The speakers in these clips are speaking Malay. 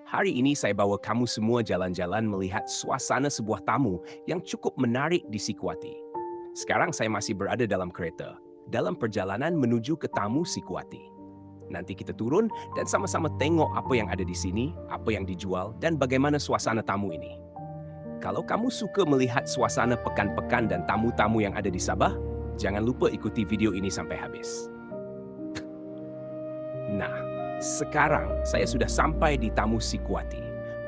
Hari ini saya bawa kamu semua jalan-jalan melihat suasana sebuah tamu yang cukup menarik di Sikuati. Sekarang saya masih berada dalam kereta, dalam perjalanan menuju ke tamu Sikuati. Nanti kita turun dan sama-sama tengok apa yang ada di sini, apa yang dijual, dan bagaimana suasana tamu ini. Kalau kamu suka melihat suasana pekan-pekan dan tamu-tamu yang ada di Sabah, jangan lupa ikuti video ini sampai habis. Nah, sekarang saya sudah sampai di tamu Sikuati.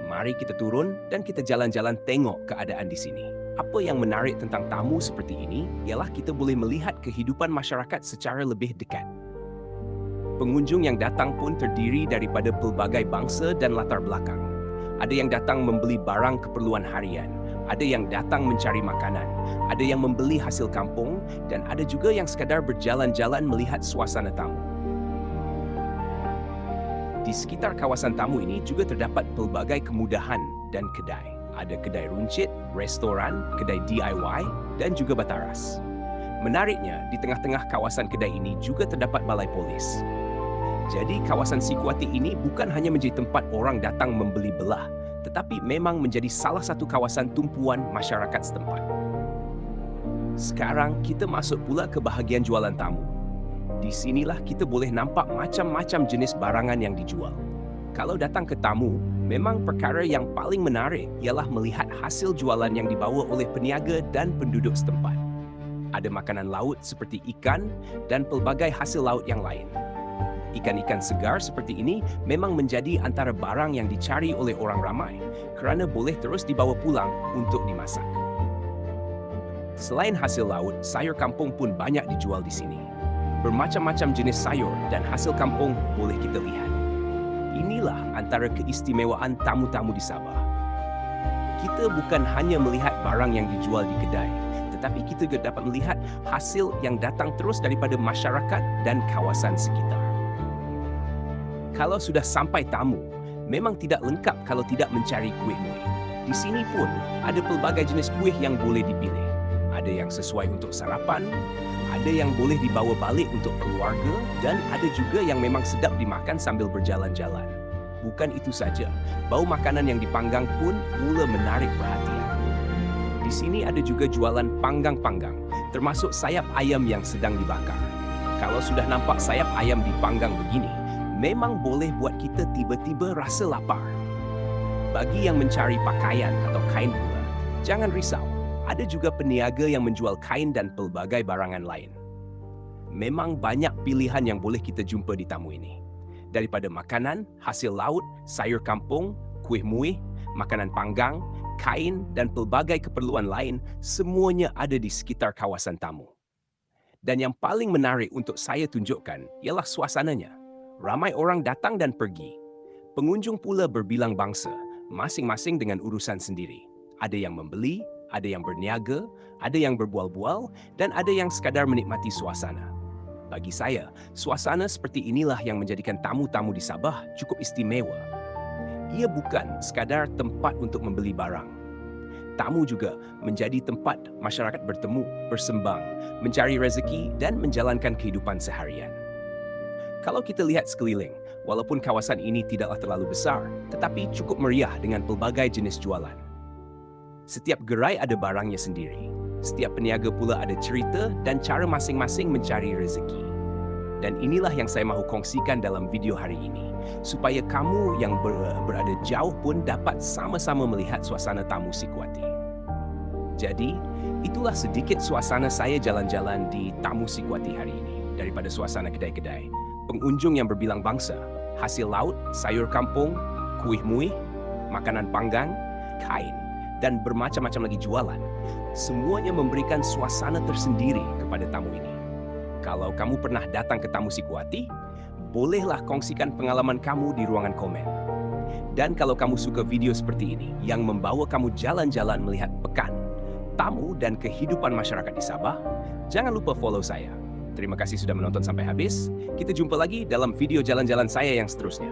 Mari kita turun dan kita jalan-jalan tengok keadaan di sini. Apa yang menarik tentang tamu seperti ini ialah kita boleh melihat kehidupan masyarakat secara lebih dekat. Pengunjung yang datang pun terdiri daripada pelbagai bangsa dan latar belakang. Ada yang datang membeli barang keperluan harian, ada yang datang mencari makanan, ada yang membeli hasil kampung, dan ada juga yang sekadar berjalan-jalan melihat suasana tamu. Di sekitar kawasan tamu ini juga terdapat pelbagai kemudahan dan kedai. Ada kedai runcit, restoran, kedai DIY, dan juga bataras. Menariknya, di tengah-tengah kawasan kedai ini juga terdapat balai polis. Jadi kawasan Sikuati ini bukan hanya menjadi tempat orang datang membeli belah, tetapi memang menjadi salah satu kawasan tumpuan masyarakat setempat. Sekarang kita masuk pula ke bahagian jualan tamu. Di sinilah kita boleh nampak macam-macam jenis barangan yang dijual. Kalau datang ke tamu, memang perkara yang paling menarik ialah melihat hasil jualan yang dibawa oleh peniaga dan penduduk setempat. Ada makanan laut seperti ikan dan pelbagai hasil laut yang lain. Ikan-ikan segar seperti ini memang menjadi antara barang yang dicari oleh orang ramai kerana boleh terus dibawa pulang untuk dimasak. Selain hasil laut, sayur kampung pun banyak dijual di sini. Bermacam-macam jenis sayur dan hasil kampung boleh kita lihat. Inilah antara keistimewaan tamu-tamu di Sabah. Kita bukan hanya melihat barang yang dijual di kedai, tetapi kita juga dapat melihat hasil yang datang terus daripada masyarakat dan kawasan sekitar. Kalau sudah sampai tamu, memang tidak lengkap kalau tidak mencari kuih muih. Di sini pun ada pelbagai jenis kuih yang boleh dipilih. Ada yang sesuai untuk sarapan, ada yang boleh dibawa balik untuk keluarga, dan ada juga yang memang sedap dimakan sambil berjalan-jalan. Bukan itu saja, bau makanan yang dipanggang pun mula menarik perhatian. Di sini ada juga jualan panggang-panggang, termasuk sayap ayam yang sedang dibakar. Kalau sudah nampak sayap ayam dipanggang begini, memang boleh buat kita tiba-tiba rasa lapar. Bagi yang mencari pakaian atau kain pula, jangan risau. Ada juga peniaga yang menjual kain dan pelbagai barangan lain. Memang banyak pilihan yang boleh kita jumpa di tamu ini. Daripada makanan, hasil laut, sayur kampung, kuih muih, makanan panggang, kain, dan pelbagai keperluan lain, semuanya ada di sekitar kawasan tamu. Dan yang paling menarik untuk saya tunjukkan ialah suasananya. Ramai orang datang dan pergi. Pengunjung pula berbilang bangsa, masing-masing dengan urusan sendiri. Ada yang membeli, ada yang berniaga, ada yang berbual-bual, dan ada yang sekadar menikmati suasana. Bagi saya, suasana seperti inilah yang menjadikan tamu-tamu di Sabah cukup istimewa. Ia bukan sekadar tempat untuk membeli barang. Tamu juga menjadi tempat masyarakat bertemu, bersembang, mencari rezeki, dan menjalankan kehidupan seharian. Kalau kita lihat sekeliling, walaupun kawasan ini tidaklah terlalu besar, tetapi cukup meriah dengan pelbagai jenis jualan. Setiap gerai ada barangnya sendiri. Setiap peniaga pula ada cerita dan cara masing-masing mencari rezeki. Dan inilah yang saya mahu kongsikan dalam video hari ini, supaya kamu yang berada jauh pun dapat sama-sama melihat suasana tamu Sikuati. Jadi, itulah sedikit suasana saya jalan-jalan di tamu Sikuati hari ini. Daripada suasana kedai-kedai, pengunjung yang berbilang bangsa, hasil laut, sayur kampung, kuih muih, makanan panggang, kain, dan bermacam-macam lagi jualan. Semuanya memberikan suasana tersendiri kepada tamu ini. Kalau kamu pernah datang ke tamu Sikuati, bolehlah kongsikan pengalaman kamu di ruangan komen. Dan kalau kamu suka video seperti ini yang membawa kamu jalan-jalan melihat pekan, tamu, dan kehidupan masyarakat di Sabah, jangan lupa follow saya. Terima kasih sudah menonton sampai habis. Kita jumpa lagi dalam video jalan-jalan saya yang seterusnya.